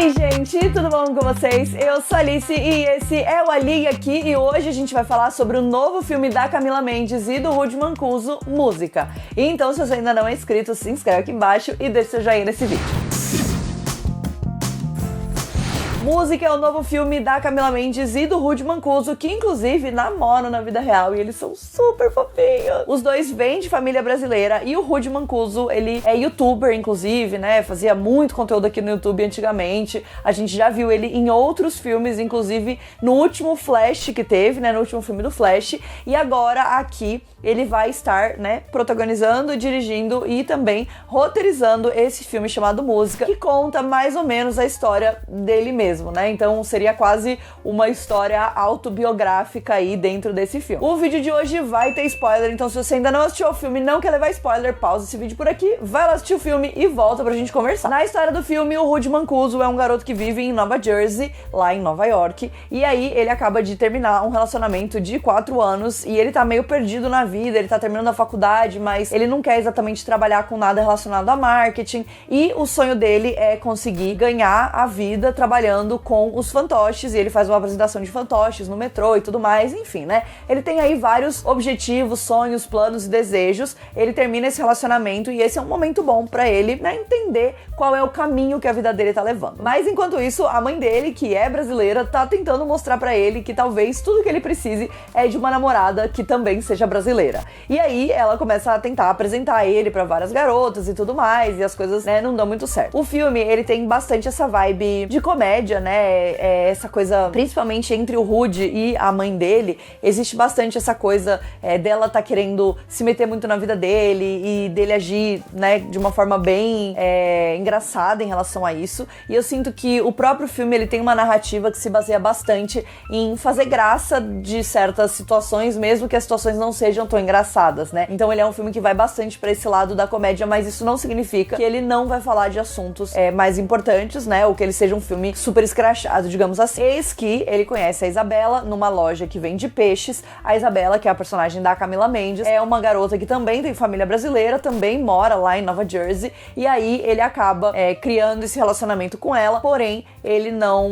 Oi gente, tudo bom com vocês? Eu sou a Alice e esse é o Ali aqui e hoje a gente vai falar sobre o novo filme da Camila Mendes e do Rudy Mancuso, Música. E então, se você ainda não é inscrito, se inscreve aqui embaixo e deixa seu joinha nesse vídeo. Música é o novo filme da Camila Mendes e do Rudy Mancuso, que inclusive namoram na vida real e eles são super fofinhos. Os dois vêm de família brasileira e o Rudy Mancuso, ele é youtuber, inclusive, né? Fazia muito conteúdo aqui no YouTube antigamente. A gente já viu ele em outros filmes, inclusive no último Flash que teve, né? No último filme do Flash. E agora aqui ele vai estar, né, protagonizando, dirigindo e também roteirizando esse filme chamado Música, que conta mais ou menos a história dele mesmo, né? Então seria quase uma história autobiográfica aí dentro desse filme. O vídeo de hoje vai ter spoiler, então se você ainda não assistiu ao filme e não quer levar spoiler, pausa esse vídeo por aqui, vai lá assistir o filme e volta pra gente conversar. Na história do filme, o Rudy Mancuso é um garoto que vive em Nova Jersey, lá em Nova York, e aí ele acaba de terminar um relacionamento de 4 anos e ele tá meio perdido na vida, ele tá terminando a faculdade, mas ele não quer exatamente trabalhar com nada relacionado a marketing e o sonho dele é conseguir ganhar a vida trabalhando com os fantoches e ele faz uma apresentação de fantoches no metrô e tudo mais, enfim, né? Ele tem aí vários objetivos, sonhos, planos e desejos. Ele termina esse relacionamento e esse é um momento bom pra ele, né, entender qual é o caminho que a vida dele tá levando. Mas enquanto isso, a mãe dele, que é brasileira, tá tentando mostrar pra ele que talvez tudo que ele precise é de uma namorada que também seja brasileira. E aí ela começa a tentar apresentar ele pra várias garotas e tudo mais, e as coisas, né, não dão muito certo. O filme, ele tem bastante essa vibe de comédia, né, essa coisa, principalmente entre o Rudy e a mãe dele, existe bastante essa coisa dela tá querendo se meter muito na vida dele e dele agir, né, de uma forma bem engraçada em relação a isso. E eu sinto que o próprio filme, ele tem uma narrativa que se baseia bastante em fazer graça de certas situações, mesmo que as situações não sejam tão engraçadas, né? Então ele é um filme que vai bastante pra esse lado da comédia, mas isso não significa que ele não vai falar de assuntos mais importantes, né? Ou que ele seja um filme super escrachado, digamos assim. Eis que ele conhece a Isabela numa loja que vende peixes. A Isabela, que é a personagem da Camila Mendes, é uma garota que também tem família brasileira, também mora lá em Nova Jersey, e aí ele acaba criando esse relacionamento com ela, porém ele não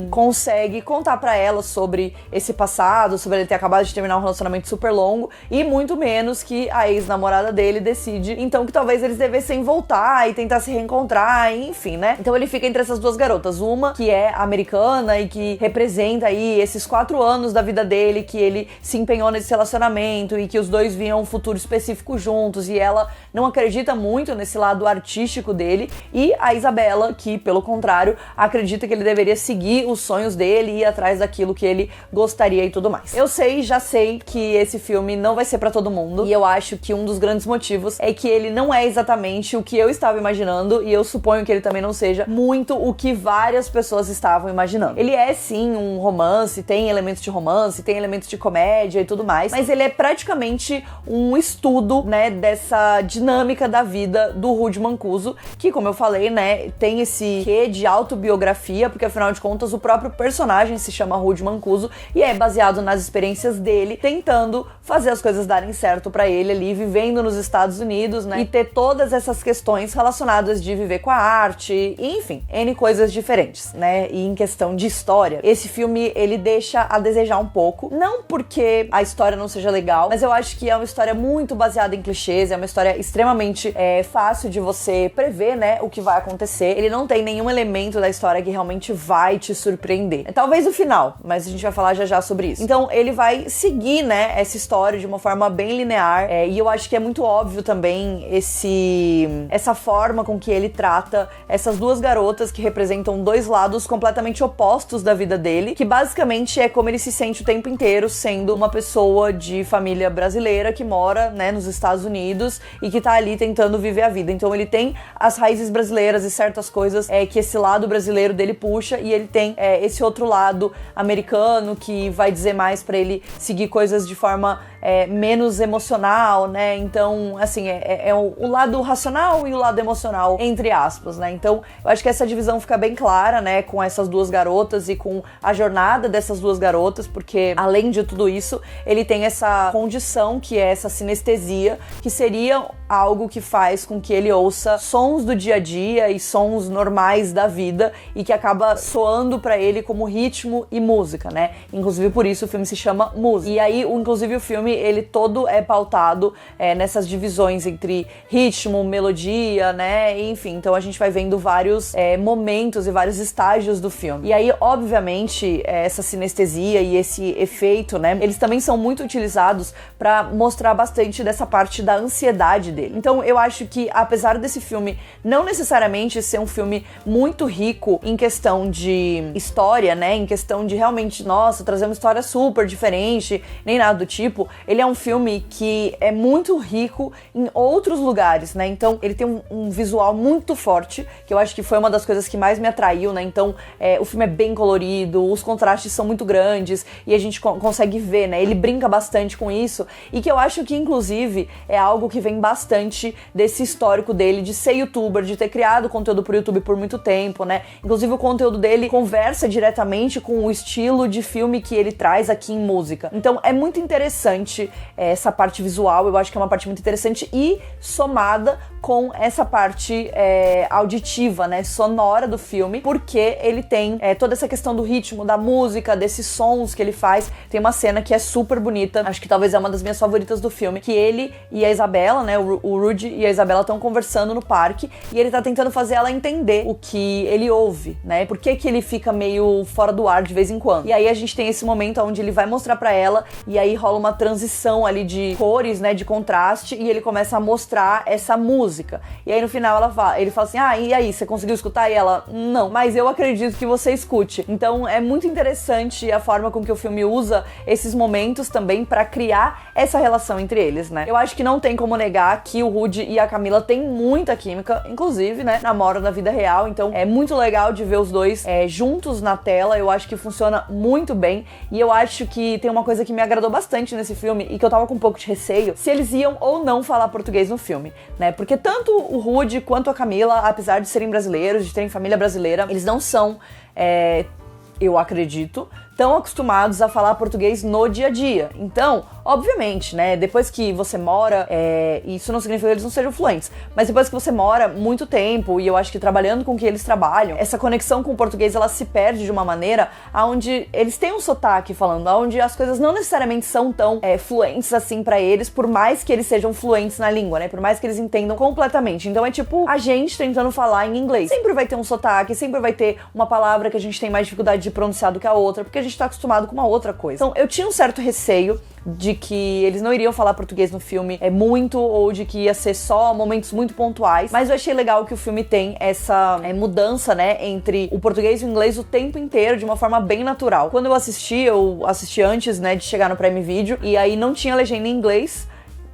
consegue contar pra ela sobre esse passado, sobre ele ter acabado de terminar um relacionamento super longo, e muito menos que a ex-namorada dele decide, então, que talvez eles devessem voltar e tentar se reencontrar, enfim, né? Então ele fica entre essas duas garotas, uma que é americana e que representa aí esses 4 anos da vida dele, que ele se empenhou nesse relacionamento e que os dois viam um futuro específico juntos, e ela não acredita muito nesse lado artístico dele, e a Isabela, que, pelo contrário, acredita que ele deveria seguir os sonhos dele e ir atrás daquilo que ele gostaria e tudo mais. Eu já sei que esse filme não vai ser pra todo mundo, e eu acho que um dos grandes motivos é que ele não é exatamente o que eu estava imaginando, e eu suponho que ele também não seja muito o que várias pessoas estavam imaginando. Ele é sim um romance, tem elementos de romance, tem elementos de comédia e tudo mais, mas ele é praticamente um estudo, né, dessa dinâmica da vida do Rudy Mancuso, que, como eu falei, né, tem esse quê de autobiografia, porque afinal de contas o próprio personagem se chama Rudy Mancuso e é baseado nas experiências dele tentando fazer as coisas darem certo pra ele ali, vivendo nos Estados Unidos, né, e ter todas essas questões relacionadas de viver com a arte, e, enfim, N coisas diferentes, né. E em questão de história, esse filme, ele deixa a desejar um pouco, não porque a história não seja legal, mas eu acho que é uma história muito baseada em clichês, é uma história extremamente fácil de você prever, né, o que vai acontecer. Ele não tem nenhum elemento da história que realmente vai te surpreender. Talvez o final, mas a gente vai falar já já sobre isso. Então ele vai seguir, né, essa história de uma forma bem linear, e eu acho que é muito óbvio também essa forma com que ele trata essas duas garotas que representam dois lados completamente opostos da vida dele, que basicamente é como ele se sente o tempo inteiro sendo uma pessoa de família brasileira que mora, né, nos Estados Unidos e que tá ali tentando viver a vida. Então ele tem as raízes brasileiras e certas coisas que esse lado brasileiro dele puxa, e ele tem esse outro lado americano que vai dizer mais pra ele seguir coisas de forma menos emocional, né? Então, assim, é o lado racional e o lado emocional, entre aspas, né? Então, eu acho que essa divisão fica bem clara, né? Com essas duas garotas e com a jornada dessas duas garotas, porque, além de tudo isso, ele tem essa condição, que é essa sinestesia, que seria algo que faz com que ele ouça sons do dia a dia e sons normais da vida e que acaba soando pra ele como ritmo e música, né? Inclusive por isso o filme se chama Música. E aí, inclusive o filme, ele todo é pautado nessas divisões entre ritmo, melodia, né? E, enfim, então a gente vai vendo vários momentos e vários estágios do filme. E aí, obviamente, essa sinestesia e esse efeito, né? Eles também são muito utilizados pra mostrar bastante dessa parte da ansiedade dele. Então eu acho que, apesar desse filme não necessariamente ser um filme muito rico em questão de história, né, em questão de realmente, nossa, trazer uma história super diferente, nem nada do tipo, ele é um filme que é muito rico em outros lugares, né, então ele tem um visual muito forte, que eu acho que foi uma das coisas que mais me atraiu, né, então o filme é bem colorido, os contrastes são muito grandes e a gente consegue ver, né, ele brinca bastante com isso e que eu acho que, inclusive, é algo que vem bastante desse histórico dele de ser youtuber, de ter criado conteúdo pro YouTube por muito tempo, né? Inclusive o conteúdo dele conversa diretamente com o estilo de filme que ele traz aqui em Música. Então é muito interessante essa parte visual, eu acho que é uma parte muito interessante e somada com essa parte auditiva, né? Sonora do filme, porque ele tem toda essa questão do ritmo, da música, desses sons que ele faz. Tem uma cena que é super bonita, acho que talvez é uma das minhas favoritas do filme, que ele e a Isabela, né? O Rudy e a Isabela estão conversando no parque e ele tá tentando fazer ela entender o que ele ouve, né? Por que ele fica meio fora do ar de vez em quando. E aí a gente tem esse momento onde ele vai mostrar pra ela e aí rola uma transição ali de cores, né? De contraste e ele começa a mostrar essa música. E aí no final ele fala assim, e aí, você conseguiu escutar? E ela, não, mas eu acredito que você escute. Então é muito interessante a forma com que o filme usa esses momentos também pra criar essa relação entre eles, né? Eu acho que não tem como negar que o Rudy e a Camila têm muita química, inclusive, né, namoram na vida real, então é muito legal de ver os dois juntos na tela, eu acho que funciona muito bem, e eu acho que tem uma coisa que me agradou bastante nesse filme, e que eu tava com um pouco de receio, se eles iam ou não falar português no filme, né, porque tanto o Rudy quanto a Camila, apesar de serem brasileiros, de terem família brasileira, eles não são, eu acredito, tão acostumados a falar português no dia a dia. Então, obviamente, né, depois que você mora, isso não significa que eles não sejam fluentes, mas depois que você mora muito tempo, e eu acho que trabalhando com o que eles trabalham, essa conexão com o português, ela se perde de uma maneira onde eles têm um sotaque falando, onde as coisas não necessariamente são tão fluentes assim pra eles, por mais que eles sejam fluentes na língua, né, por mais que eles entendam completamente. Então é tipo a gente tentando falar em inglês. Sempre vai ter um sotaque, sempre vai ter uma palavra que a gente tem mais dificuldade de pronunciar do que a outra, porque a gente tá acostumado com uma outra coisa. Então eu tinha um certo receio de que eles não iriam falar português no filme muito, ou de que ia ser só momentos muito pontuais, mas eu achei legal que o filme tem essa mudança, né, entre o português e o inglês o tempo inteiro, de uma forma bem natural. Quando eu assisti antes, né, de chegar no Prime Video, e aí não tinha legenda em inglês,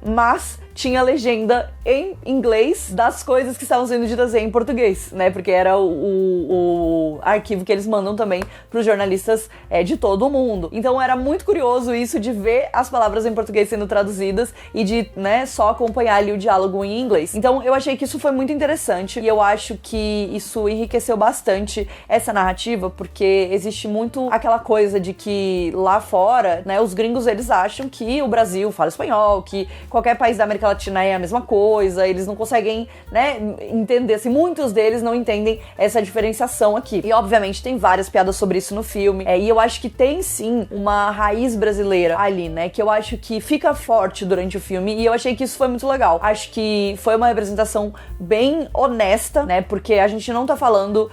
mas tinha legenda em inglês das coisas que estavam sendo ditas em português, né? Porque era o arquivo que eles mandam também pros jornalistas de todo o mundo. Então era muito curioso isso de ver as palavras em português sendo traduzidas e de, né, só acompanhar ali o diálogo em inglês. Então eu achei que isso foi muito interessante e eu acho que isso enriqueceu bastante essa narrativa, porque existe muito aquela coisa de que lá fora, né, os gringos, eles acham que o Brasil fala espanhol, que qualquer país da América Latina é a mesma coisa, eles não conseguem, né, entender, assim, muitos deles não entendem essa diferenciação aqui. E obviamente tem várias piadas sobre isso no filme, e eu acho que tem sim uma raiz brasileira ali, né, que eu acho que fica forte durante o filme, e eu achei que isso foi muito legal. Acho que foi uma representação bem honesta, né, porque a gente não tá falando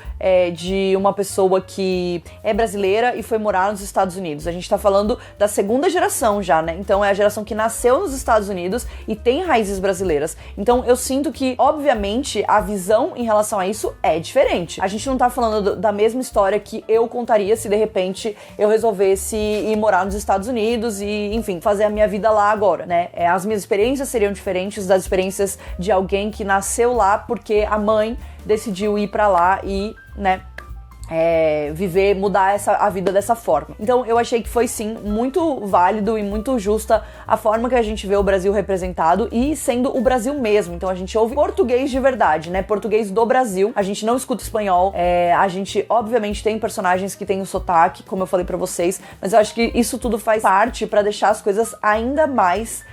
de uma pessoa que é brasileira e foi morar nos Estados Unidos, a gente tá falando da segunda geração já, né, então é a geração que nasceu nos Estados Unidos e tem raízes brasileiras. Então eu sinto que, obviamente, a visão em relação a isso é diferente. A gente não tá falando da mesma história que eu contaria se de repente eu resolvesse ir morar nos Estados Unidos e, enfim, fazer a minha vida lá agora, né? As minhas experiências seriam diferentes das experiências de alguém que nasceu lá porque a mãe decidiu ir pra lá e, né, viver, mudar a vida dessa forma. Então eu achei que foi sim muito válido e muito justa a forma que a gente vê o Brasil representado e sendo o Brasil mesmo. Então a gente ouve português de verdade, né? Português do Brasil. A gente não escuta espanhol. A gente, obviamente, tem personagens que têm o sotaque, como eu falei pra vocês, mas eu acho que isso tudo faz parte pra deixar as coisas ainda mais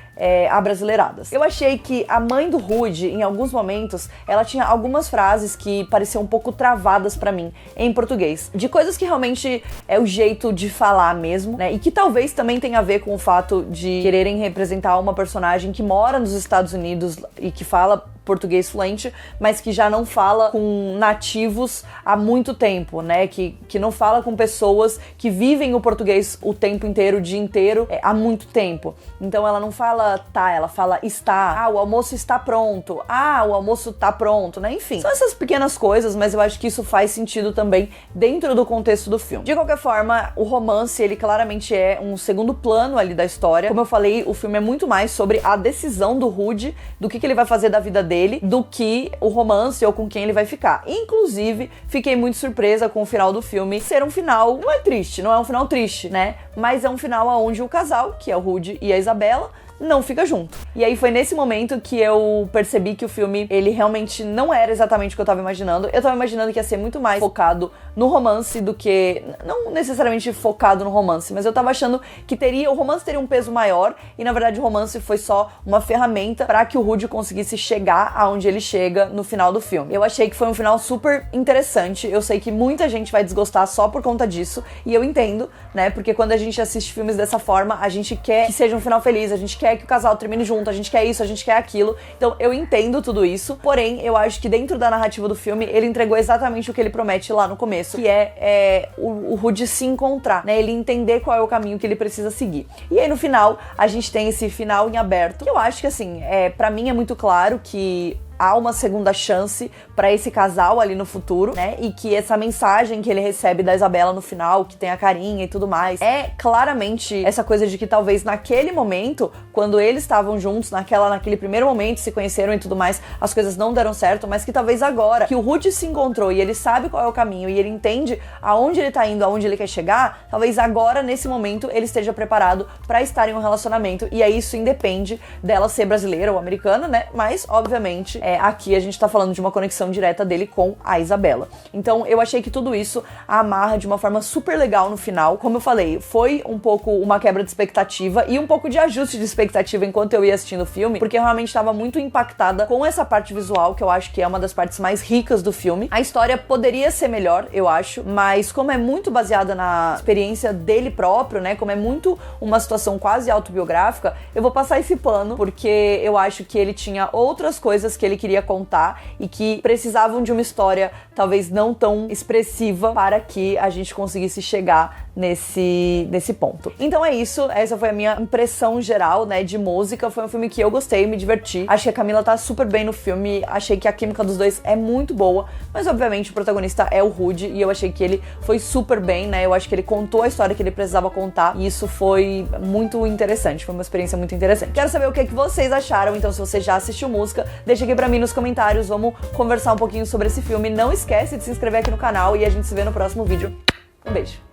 abrasileiradas. Eu achei que a mãe do Rude, em alguns momentos, ela tinha algumas frases que pareciam um pouco travadas pra mim em português, de coisas que realmente é o jeito de falar mesmo, né? E que talvez também tenha a ver com o fato de quererem representar uma personagem que mora nos Estados Unidos e que fala português fluente, mas que já não fala com nativos há muito tempo, né? Que não fala com pessoas que vivem o português o tempo inteiro, o dia inteiro, há muito tempo. Então ela não fala tá, ela fala está. Ah, o almoço está pronto. Ah, o almoço tá pronto, né? Enfim, são essas pequenas coisas, mas eu acho que isso faz sentido também dentro do contexto do filme. De qualquer forma, o romance, ele claramente é um segundo plano ali da história. Como eu falei, o filme é muito mais sobre a decisão do Rude, do que ele vai fazer da vida dele, do que o romance ou com quem ele vai ficar. Inclusive, fiquei muito surpresa com o final do filme ser um final, não é triste, não é um final triste, né? Mas é um final onde o casal, que é o Rude e a Isabela, não fica junto. E aí foi nesse momento que eu percebi que o filme, ele realmente não era exatamente o que eu tava imaginando. Eu tava imaginando que ia ser muito mais focado no romance do que... Não necessariamente focado no romance, mas eu tava achando que o romance teria um peso maior e, na verdade, o romance foi só uma ferramenta pra que o Rude conseguisse chegar aonde ele chega no final do filme. Eu achei que foi um final super interessante. Eu sei que muita gente vai desgostar só por conta disso, e eu entendo, né? Porque quando a gente assiste filmes dessa forma, a gente quer que seja um final feliz, a gente quer que o casal termine junto, a gente quer isso, a gente quer aquilo. Então eu entendo tudo isso, porém eu acho que dentro da narrativa do filme ele entregou exatamente o que ele promete lá no começo, que é o Rude se encontrar, né? Ele entender qual é o caminho que ele precisa seguir. E aí no final a gente tem esse final em aberto, que eu acho que assim, pra mim é muito claro que há uma segunda chance pra esse casal ali no futuro, né? E que essa mensagem que ele recebe da Isabela no final, que tem a carinha e tudo mais, é claramente essa coisa de que talvez naquele momento, quando eles estavam juntos, naquele primeiro momento, se conheceram e tudo mais, as coisas não deram certo, mas que talvez agora que o Rude se encontrou e ele sabe qual é o caminho e ele entende aonde ele tá indo, aonde ele quer chegar, talvez agora, nesse momento, ele esteja preparado pra estar em um relacionamento. E aí isso independe dela ser brasileira ou americana, né? Mas, obviamente, aqui a gente tá falando de uma conexão direta dele com a Isabela. Então eu achei que tudo isso amarra de uma forma super legal no final. Como eu falei, foi um pouco uma quebra de expectativa e um pouco de ajuste de expectativa enquanto eu ia assistindo o filme, porque eu realmente tava muito impactada com essa parte visual, que eu acho que é uma das partes mais ricas do filme. A história poderia ser melhor, eu acho, mas como é muito baseada na experiência dele próprio, né, como é muito uma situação quase autobiográfica, eu vou passar esse pano, porque eu acho que ele tinha outras coisas que ele queria contar e que precisavam de uma história talvez não tão expressiva para que a gente conseguisse chegar nesse ponto. Então é isso, essa foi a minha impressão geral, né, de música. Foi um filme que eu gostei, me diverti. Acho que a Camila tá super bem no filme, achei que a química dos dois é muito boa, mas obviamente o protagonista é o Rude e eu achei que ele foi super bem, né, eu acho que ele contou a história que ele precisava contar e isso foi muito interessante, foi uma experiência muito interessante. Quero saber o que vocês acharam, então se você já assistiu música, deixa aqui pra mim nos comentários, vamos conversar um pouquinho sobre esse filme. Não esquece de se inscrever aqui no canal e a gente se vê no próximo vídeo. Um beijo!